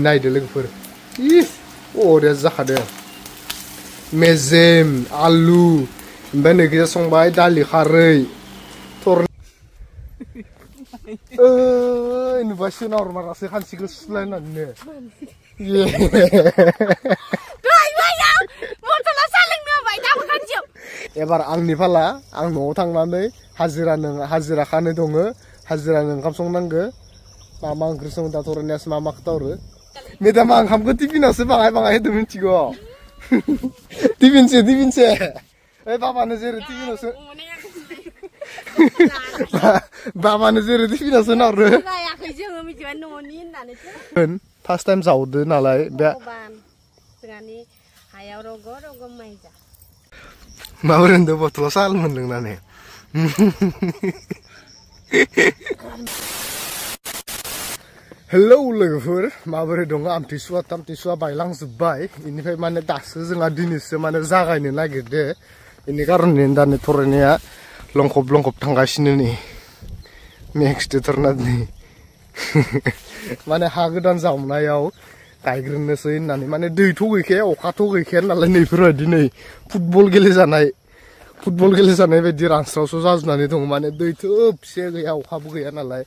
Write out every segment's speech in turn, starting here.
नायदो लोगोफोर इस अरे जाखादो मेजेम आलु ओमफ्राय नैखिजा संबाय दालि खारै थर नुबासो नाहरमारासो खानसिखौ सुलायनानैनो एबार आंनि फाला आं न'आव थांनानै हाजिरा खानो दङ हाजिरानो ओंखाम संनांगो मा ओंख्रि सङो दा थरनियासो मा खोथाहरो मेदामा ओंखामखौ टिफिनावसो बाङाय होदों मिथिगौ टिफिनसे ओइ बाबानो जेरै टिफिनावसो बाबानो जेरै टिफिनावसो नाहरो फार्स्ट टाइम जावदो नालाय बे माबोरै होनदों बथलाव साल मोनलोंनानै हेलौ लोगोफोर माबोरै दङ आमथिसुवा बायलांजोब्बाय इनिफ्राय माने दासो जोंहा दिनैसो माने जागायनो नागिरदो इनि कारने दानि थरायनाया लंखब थांगासिनो नै नेक्स्ट थरनानै माने हा गोदान जावनायाव गायग्रोनोसै होननानै माने दैथ' गैखाया अखाथ' गैखाया नालाय नैफोरबायदि नै फुटबल गेलेजानाय बायदि रानस्रावसो जाजोबनानै दङ माने दै थोबसे गैया अखाबो गैया नालाय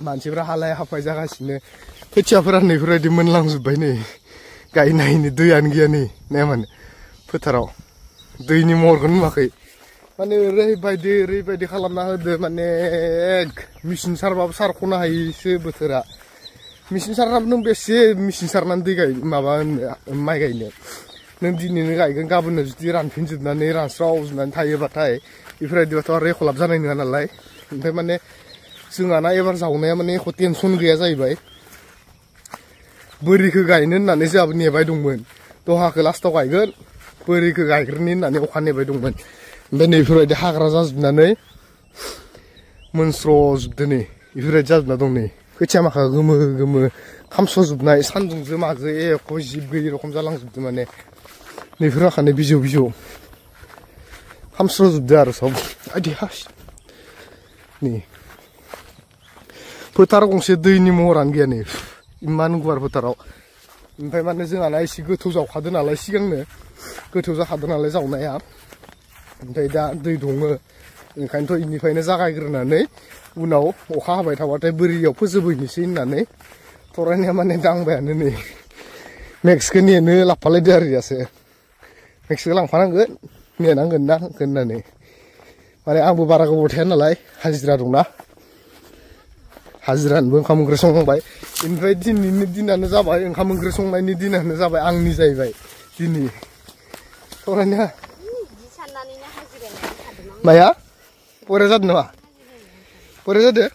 मानसिफ्रा हालाय हाफाय जागासिनो खोथियाफोरा नैफोरबायदि मोनलांजोब्बाय नै गायनायनि दैयानो गैया नै नायामानो फोथाराव दैनि महरखौनो नुवाखै माने ओरैबायदि खालामना होदो माने मेचिन सारबाबो सारख'नो हायैसो बोथोरा मेचिन सारनाबो नों बेसे मेचिन सारनानै दै माइ गायनो नों दिनैनो गायगोन गाबोननो जुदि रानफिनजोबनानै रानस्रावजोबनानै थायोबाथाय बेफोरबायदिबाथ' आरो एख' लाब जानाय नङा नालाय ओमफ्राय माने जोंहाना एबार जावनाया माने एख' टेनसन गैया जाहैबाय बोरिखौ गायनो होननानै जोंहाबो नेबाय दंमोन दहाखौ लास्टाव गायगोन बोरिखौ गायग्रोनि होननानै अखा नेबाय दंमोन ओमफ्राय नैफोरबायदि हाग्रा जाजोबनानै मोनस्र'जोबदो नै बेफोरबायदि जाजोबना दं नै खोथिया माखा गोमो खामस्र'जोबनाय सान्दुंजों माजों एख' जिब गैयि रखम जालांजोबदो माने नैफोर माखानो बिजौ खामस्र'जोबदो आरो सब आयदि हास नै फोथार गंसे दैनि महरानो गैया नै इमान गुवार फोथाराव ओमफ्राय माने जोंहाना एसे गोथौ जावखादो नालाय सिगांनो गोथौ जाखादो नालाय जावनाया ओमफ्राय दा दै दङ ओंखायनोथ' इनिफ्रायनो जागायग्रोनानै उनाव अखा हाबाय थाबाथाय बोरियाव फोजोबहैनोसै होननानै थरायनाया माने दांबायानो नै नेक्स्टखौ नेनो लाफालायदो आरो दासो नेक्स्टखौ लांफानांगोन नेनांगोन ना होननानै माने आंबो बारा गोबाव थाया नालाय हाजिरा दंना हाजिरानोबो ओंखाम ओंख्रि संबाय बेनिफ्राय दिनैनि दिनानो जाबाय ओंखाम ओंख्रि संनायनि दिनानो जाबाय आंनि जाहैबाय दिनै थरायनाया माया बरिया जादों नामा बरिया जादों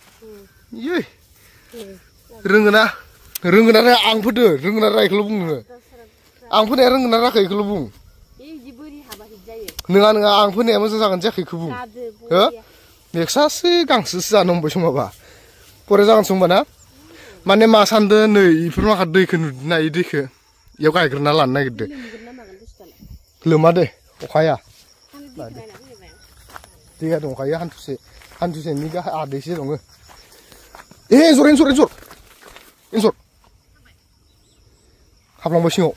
इयै रोङोना आं फोदो रोङोना रायखौल' बुं नोङो आं फोनाया रोङोना राखै बेखौल' बुं नङा आं फोनाया मोजां जागोन जायाखै बेखौ बुं हो नेक्सासो गांसोसो जानो हमबाय समाबा बरिया जागोन संबा ना माने मा सानदो नै इफोर माखा दैखौ नुदोंना इ दैखौ इयाव गायग्रोना लानो नागिरदो लोमा दे अखाया दैया दंखायो हान्थुसेनि आदैसो दङ एन्जर हाबलांबाय सिङाव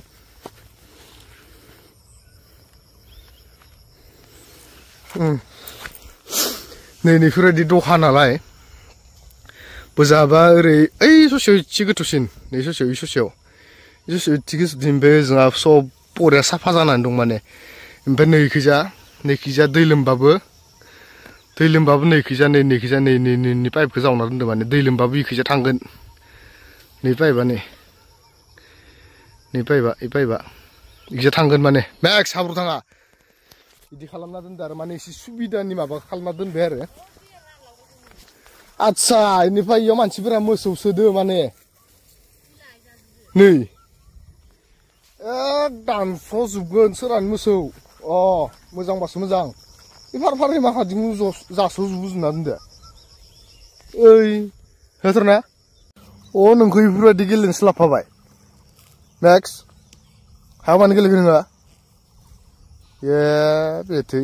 नैफोरबायदि दखा नालाय बोजाबा ओरै ओइ ससेयाव एसे गोथौसिन नै ससेयाव ससेयाव एसे गोथौसिन ओमफ्राय जोंहा सब बरिया साफा जानानै दं माने ओमफ्राय नैखिजा दै लोमबाबो नैखिजा नै पाइपखौ जावना दोनदों माने दै लोमबाबो इखिजा थांगोन नै पाइपआ इखिजा थांगोन माने मेक्स हाब्रु थाङा बिदि खालामना दोनदो आरो माने एसे सुबिदानि माबा खालामना दोनबाय आरो आदसा इनिफ्राय इयाव मानसिफोरा मोसौ सोदो माने नै दानस'जोबगोन सोरानो मोसौ मोजांबासो मोजां बे फारफारि माखादिं जास'जोबना दोनदो ओइ होथारना नोंखौ बेफोरबायदि गेलेनोसो लाफाबाय मेक्स हाया मानो गेलेगोन नोङो बेथो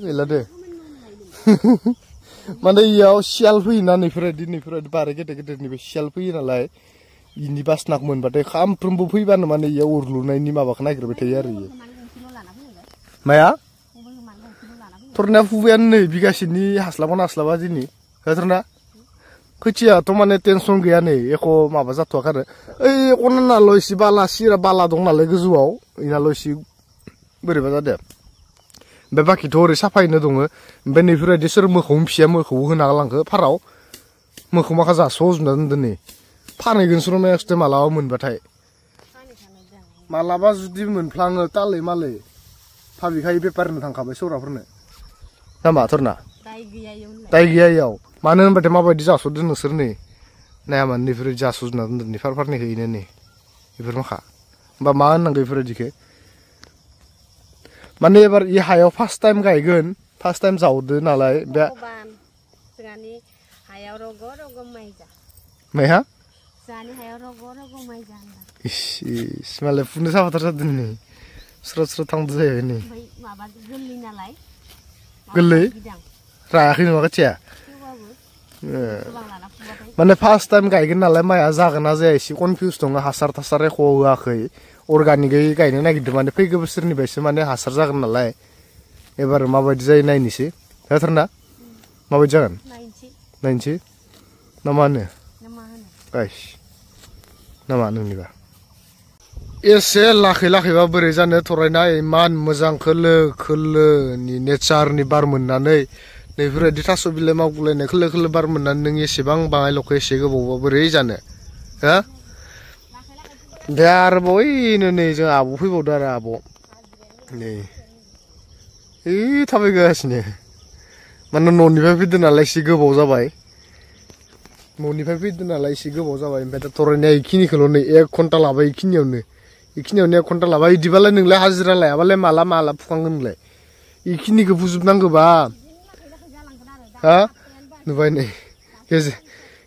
गैला दे माने इयाव सियाल फैयोना नैफोरबायदि बारे गेदेर गेदेरनिफ्राय सियाल फैयो नालाय इनि बासनाखौ मोनबाथाय सामफ्रोमबो फैबानो माने इयाव उरलुनायनि माबाखौ नागिरबाय थायो आरो इयो माया थरना फुबायानो नै बिगासेनि हास्लाबा दिनै थरना खोथियाथ' माने टेनसन गैया नै एख' माबा जाथ'वाखै आरो ओइ खनानाल' एसे बाला सिरा बाला दं नालाय गोजौआव इनाल' एसे बोरैबा जादों ओमफ्राय बाखिथ' ओरै साफायैनो दङ ओमफ्राय नैफोरबायदि सोर मोखौ फिसिया मोखौ होना गालांखो फाराव मोखौ माखा जास'जोबना दोनदों नै फानहैगोनसर' नेक्स्ट मालाबा मोनबाथाय मालाबा जुदि मोनफ्लाङो तालै मालै फाबिखाय बेपारनो थांखाबाय सौराफोरनो नामा थरना दाय गैया इयाव मानो होनबाथाय माबायदि जास'दों नोंसोर नै नाया मानो नैफोर जास'जोबना दोनदों नै फारनैखैनो नै बेफोर माखा होमबा मा होननांगौ बेफोरबायदिखौ माने एबार इ हायाव फार्स्ट टाइम गायगोन फार्स्ट टाइम जावदो नालाय बे जोंहानि हायाव रग' रग' माइ जा माइहा जोंहानि हायाव रग' रग' माइ जा इस मालाय फुनो साफाथार जादों नै स्र' स्र' थांदो जाहैबाय नै माबा गोरलै नालाय गोरलै रायाखै नामा खोथिया माने फार्स्ट टाइम गायगोन नालाय माइआ जागोन ना जाया एसे कनफिउस दङ हासार थासार एख' होआखै अर्गानिकै गायनो नागिरदों माने फैगौ बोसोरनिफ्रायसो माने हासार जागोन नालाय एबार माबायदि जायो नायनोसै जाथारना माबायदि जागोन नायनोसै ना मा होनो गाइस नामा नोंनिबा एसे लाखै लाखैबा बोरै जानो थरायनाय इमान मोजां खोलो खोलोनि नेचारनि बार मोननानै नैफोरबायदि थास' बिलाइ मावगुलायनाय खोलो खोलो बार मोननानै नों एसेबां बाङायल'खौ एसे गोबावबा बोरै जानो हो दा आरो बयनो नै जों आब' फैबावदो आरो आब' नै ओइ थाबायगासिनो माने न'निफ्राय फैदो नालाय एसे गोबाव जाबाय न'निफ्राय फैदो नालाय एसे गोबाव जाबाय ओमफ्राय दा थरायनाया इखिनिखौल' नै 1 घन्टा लाबाय इखिनियावनो 1 घन्टा लाबाय इदिबालाय नोंलाय हाजिरा लायाबालाय माला फुखांगोन नोंलाय इखिनिखौ फुजोबनांगौबा हा नुबाय नै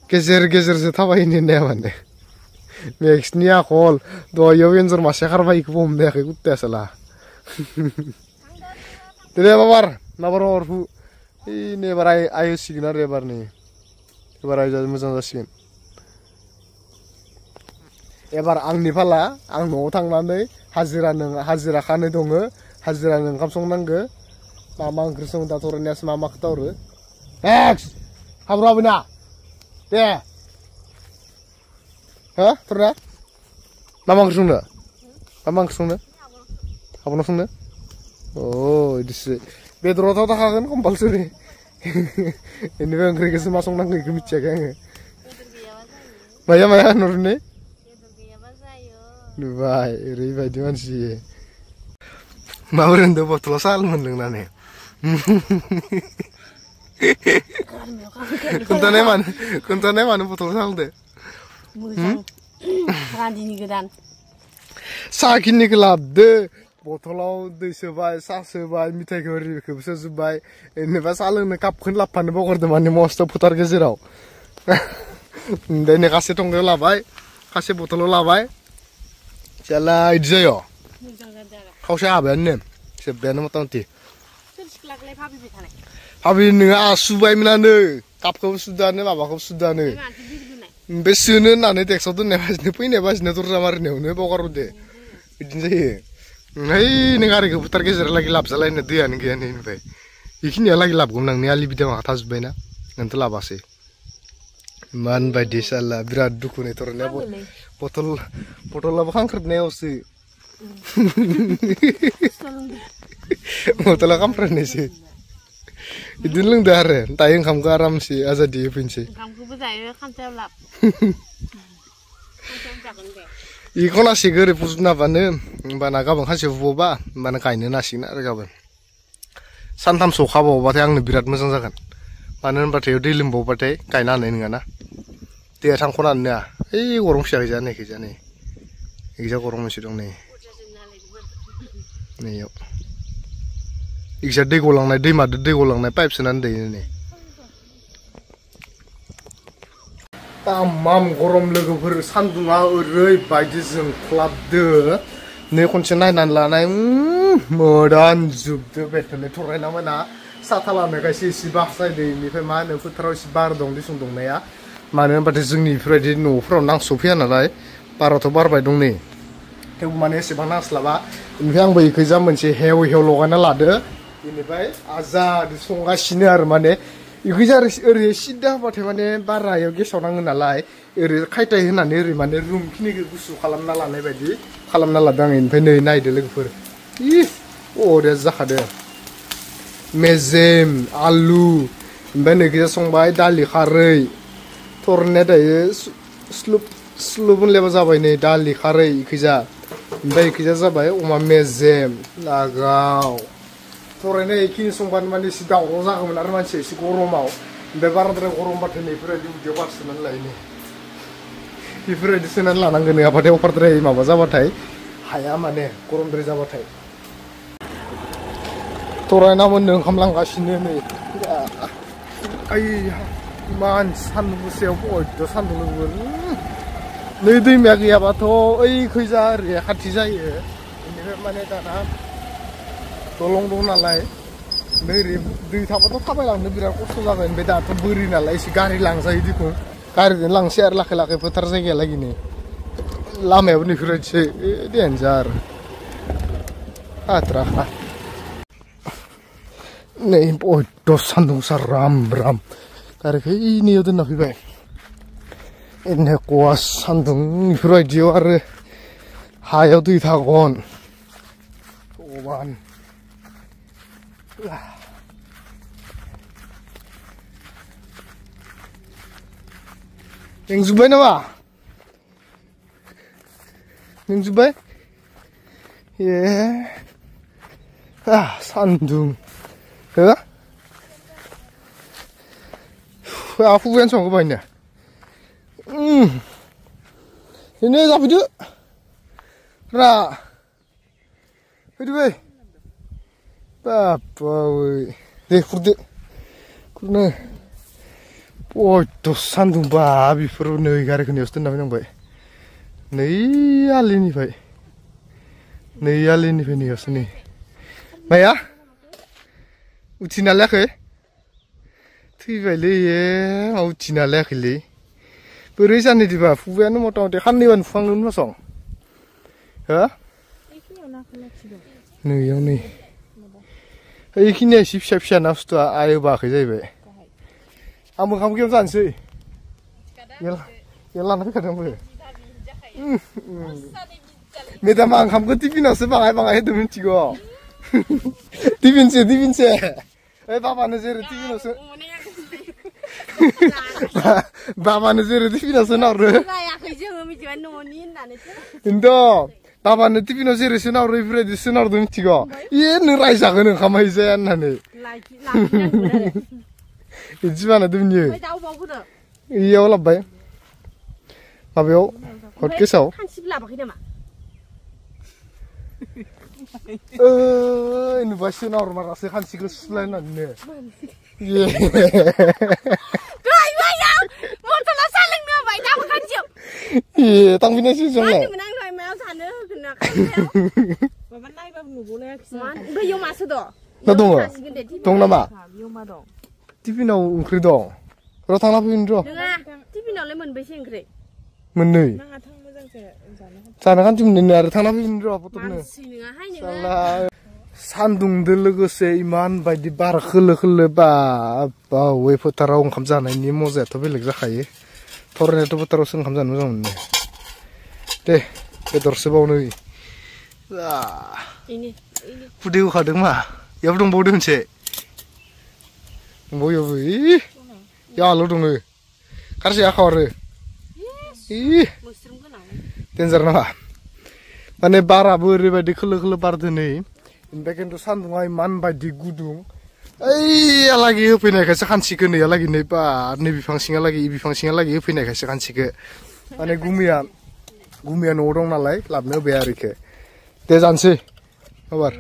गेजेर गेजेरसो थाबायनो होननाया माने नेक्स्टनि आखल दहायाव एन्जर मासे खारबाय इखौबो हमनो हायाखै कुत्तायासोला दे माबार फु ओइ एबार आइ होसिगोन आरो एबार नै एबार आइ मोजां जासिगोन एबार आंनि फाला आं न'आव थांनानै हाजिरा खानो दङ हाजिरानो ओंखाम संनांगो मा ओंख्रि सङो दा थरायनायासो मा खोथाहरो नेक्स्ट हाब्रु हाबोना दे हा थरा मा ओंख्रि संनो आब'नाव संनो अ इदिसो बेदराथ' थाखागोन कम्पालसरि बेनिफ्राय ओंख्रिखौसो मा संनांगौ बेखौ मिथियाखै आङो माया नरनै नुबाय ओरैबायदि मानसि माबोरै होनदों बथलाव साहा मोनलोंनानै खोन्थानाय मानो बथलाव साहा लोंदो रान्दिनि गोदान साहा खिनिखौ लाबोदो बथलाव दै सोबाय साहा सोबाय मिथाइखौ ओरैखौबो सोजोब्बाय बेनिफ्राय साहा लोंनो कापखौनो लाबोफानो बावगारदों माने मस्थ' फोथार गेजेराव ओमफ्राय खासे थंगायाव लाबाय खासे बथलाव लाबाय जेला इदि जायो खावसे हाबायानो जोब्बायानो मथा मथि भाबि नोङो सुबायमोनानो कापखौबो सुदानो माबाखौबो सुदानो ओमफ्राय सोनो होननानै टेक्सआव दोननाय बासिनो फैनाय बासिनो दरजा मारिनायावनो बावगारबोदो बिदिनो जायो ओइ नों आरिखौ फोथार गेजेरालागै लाबजालायनो दैयानो गैया नै ओमफ्राय बेखिनियालागै लाबगौमोन नोंनि आलि बिदाङा थाजोब्बायना नोंथ' लाबासै मान बायदि साला बिराद दुखु नै थरायनाया बथलाबो खांख्रेबनायावसो बथला खामफ्रायनायसो बिदिनो लोंदो आरो दायो ओंखामखौ आरामसे आजादि होफैनोसै ओंखामखौबो जायो खामसायाव लाब इ खनासेखौ ओरै फुजोबनो हाबानो होमबाना गाबोन खानसे फुबावबा होमबाना गायनो नांसिगोन आरो गाबोन सानथामसो अखा हाबावबाथाय आंनो बिराद मोजां जागोन मानो होनबाथाय दै लोमबावबाथाय गायनो हानाय नङाना दैया थांख'नानै नोङा ओइ गरम फिसा खैजा नै इखिजा गरम मोनसे दं नै नैयाव इखिजा दै गलांनाय दैमादो दै गलांनाय पाइप सोनानै दै नै तामाम गरम लोगोफोर सान्दुङा ओरैबायदि जोंख्लाबदो नै खनसे नायनानै लानाय मोदानजोबदो बेथनै थरायना मोना साथा लानायखायसो एसे बासायदो बेनिफ्राय मा होनो फोथाराव एसे बार दं दिसुं दंनाया मानो होनबाथाय जोंनि बेफोरबायदि न'फोराव नांस'फैया नालाय बाराथ' बारबाय दं नै थेवबो माने एसेबां नांस्लाबा बेनिफ्राय आंबो इखैजा मोनसे हेव लगायना लादो बेनिफ्राय आजाद संगासिनो आरो माने इखैजा ओरै सिदा होबाथाय माने बारायाव गेसाव नाङो नालाय ओरै खायथाय होनानै ओरै माने रुमखिनिखौ गुसु खालामना लानाय बायदि खालामना लादों आं ओमफ्राय नै नायदो लोगोफोर अरे जाखादो मेजेम आलु ओमफ्राय नैखिजा संबाय दालि खारै थरनाया दायो स्लुब होनलायबा जाबाय नै दालि खारै इखैजा ओमफ्राय इखैजा जाबाय अमा मेजेम लागाव थरायनाय इखिनि संबानो माने एसे दावराव जागौमोन आरो मानसिया एसे गरमाव ओमफ्राय बाराद्राय गरमबाथाय नै बेफोरबायदि उदैयाव बारसोनानै लायो नै बेफोरबायदि सोनानै लानांगोन नङाबाथाय अफारद्राय माबा जाबाथाय हाया माने गरमद्राय जाबाथाय थरायना मोननो ओंखाम लांगासिनो नै ओइ इमान सान्दुं गोसायाव बयद' सान्दुं लोगोमोन नै दैमाया गैयाबाथ' ओइखैजा ओरै खाथि जायो बेनिफ्राय माने दाना दलं दं नालाय नै ओरै दै थाबाथ' थाबायलांनो बिराद खस्थ' जागोन ओमफ्राय दाथ' बोरि नालाय एसे गारि लांजायो दिखुन गारिजों लांसै आरो लाखै लाखै फोथार जायगाया लागिनो लामायाबो नैफोरबायदिसो देन्जार हाथ्राखा नै बयद' सान्दुं गोसा राम गारिखौ इनियाव दोनना फैबाय एनेकुवा सान्दुं बेफोरबायदियाव आरो हायाव दै थागोन भगबान मेंजोब्बाय नामा मेंजोब्बाय सान्दुं हो फुबायानो संगोबायनो बेनो जाफैदो रा फैदो बै बाबावै दे खुरदो खुरनो बयद' सान्दुंबा बेफोराव नै गारिखौ नेयावसो दोनना फैनांबाय नै आलिनिफ्राय नेयावसो नै माया उथिना लायाखै थैबायलै मा उथिना लायाखैलै बोरै जानो दिबा फुबायानो मथा मथि खाननैबानो फुखांगोन मासं हो नैयाव नै ओइखिनिया एसे फिसा ना बुस्थुआ आयो बाखै जाहैबाय आंबो ओंखाम गेम जानोसै बेयाव लाना फैखादों आंबो मेदामा ओंखामखौ टिफिनावसो बाङाय होदों मिथिगौ टिफिनसो ओइ बाबानो जेरै टिफिनावसो बाबानो जेरै टिफिनावसो नाहरो बेनोथ' बाबानो टिफिनाव जेरै सोनाहरो बेफोरबायदि सोनाहरदों मिथिगौ नों रायजागोन ओंखाम हैजाया होननानै बिदि बानायदों बियो इयाव लाबोबाय माबायाव हटकेसाव नुबाय सोनाहरमारासो खानसिखौ सुलायनानैनो थांफिनायसै जोंलाय दं नामा टिफिनाव ओंख्रि दं र' थांना फैगोन र' टिफिनावलाय मोनबैसे ओंख्रि मोननै जानो खान्थि मोननै आरो थांना फैगोन र' फटकनो सान्दुंदो लोगोसे इमान बायदि बार खोलो बावै फोथाराव ओंखाम जानायनि मजायाथ' बेलेग जाखायो थरायनायाथ' फोथारावसो ओंखाम जानो मोजां मोनो दे बेदरसो बावनो खुदै होखादों मा इयाव दंबावदों मोनसे दंबावो इयाव आल' दङ गारसै आखाव आरो देन्जार नामा माने बाराबो ओरैबायदि खोलो बारदो नै ओमफ्राय खिन्थु सान्दुङा इमान बायदि गुदुं ओइयालागै होफैनायखायसो खानसिखौ नैयालागै नै बा नै बिफां सिङालागै होफैनायखायसो खानसिखौ माने गुमिया न'आव दं नालाय लाबनो होबाय आरो इखो दे जानोसै माबार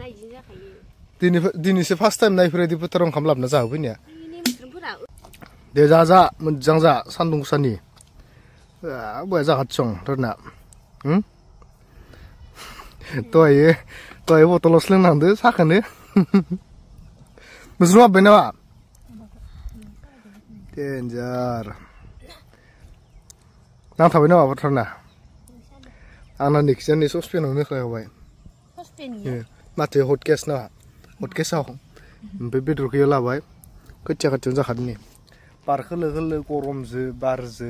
दिनैसो फार्स्ट टाइम नायफोरबायदि फोथाराव ओंखाम लाबना जाहोफैनाया दे जा मोजां जा सान्दुं गोसानि बया जाखादों रोना दहाय बथलावसो लोंनांदो साहाखौनो नोंसोर हाबबाय नामा देन्जार नांथाबाय नामा बाथ्राना आंना नेक्स्टनि ससपेनाव होखाबाय माथो हट केसाव ओमफ्राय बेदरखौ लाबाय खोथिया खाथियावनो जाखादों बार खोलो खोलो गरमजो बारजो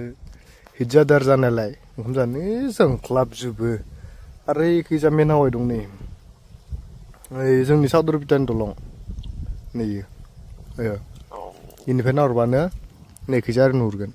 हिट जादार जानायलाय ओंखाम जानो जोंख्लाबजोबो आरो एखैजा मेन हावाय दं नै ओइ जोंनि सादुरबिटानि दलं नै इनिफ्राय नाहरबानो नैखैजा आरो नुहुरगोन